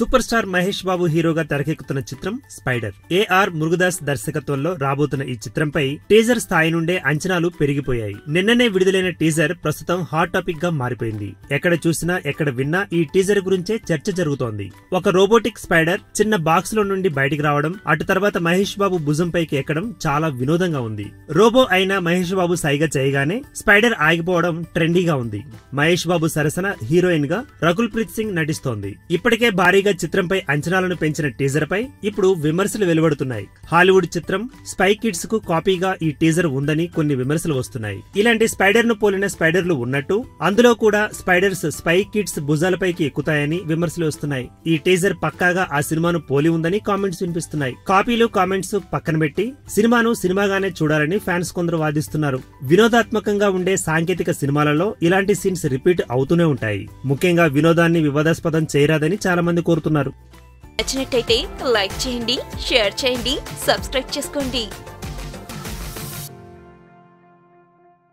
Super star Mahesh Babu హీరోగా తెరకెక్కుతున్న చిత్రం స్పైడర్. ఏఆర్ మురుగదాస్ దర్శకత్వంలో రాబోతున్న ఈ చిత్రంపై టీజర్ స్థాయి నుండే అంచనాలు పెరిగిపోయాయి. నిన్ననే విడుదలైన టీజర్ ప్రస్తుతం హాట్ టాపిక్ గా మారిపోయింది. ఎక్కడ చూసినా ఎక్కడ విన్నా ఈ టీజర్ గురించే చర్చ జరుగుతోంది. ఒక రోబోటిక్ స్పైడర్ చిన్న బాక్స్ లో నుండి బయటికి రావడం, అటు తర్వాత మహేష్ బాబు భుజం పైకి ఎక్కడం చాలా వినోదంగా ఉంది. రోబో అయిన మహేష్ బాబు సైగ చేయగానే స్పైడర్ ఆగిపోవడం ట్రెండీగా ఉంది. మహేష్ బాబు సరసన హీరోయిన్ గా రకుల్ ప్రీత్ సింగ్ నటిస్తోంది. ఇప్పటికే భారీగా చిత్రంపై అంచనాలను పెంచిన టీజర్ పై ఇప్పుడు విమర్శలు వెలువడుతున్నాయి. హాలీవుడ్ చిత్రం స్పై కిడ్స్ కు కాపీగా ఈ టీజర్ ఉందని కొన్ని విమర్శలు వస్తున్నాయి. ఇలాంటి స్పైడర్ ను పోలిన స్పైడర్లు ఉన్నట్టు అందులో కూడా స్పైడర్స్ స్పై కిడ్స్ భుజాలపైకి ఎక్కుతాయని విమర్శలు వస్తున్నాయి. ఈ టీజర్ పక్కాగా ఆ సినిమాను పోలి ఉందని కామెంట్స్ వినిపిస్తున్నాయి. కాపీలు కామెంట్స్ పక్కన పెట్టి సినిమాను సినిమాగానే చూడాలని ఫ్యాన్స్ కొందరు వాదిస్తున్నారు. వినోదాత్మకంగా ఉండే సాంకేతిక సినిమాలలో ఇలాంటి సీన్స్ రిపీట్ అవుతూనే ఉంటాయి. ముఖ్యంగా వినోదాన్ని వివాదాస్పదం చేయరాదని చాలా మంది కోరుతున్నారు. నచ్చినట్టయితే లైక్ చేయండి, షేర్ చేయండి, సబ్స్క్రైబ్ చేసుకోండి.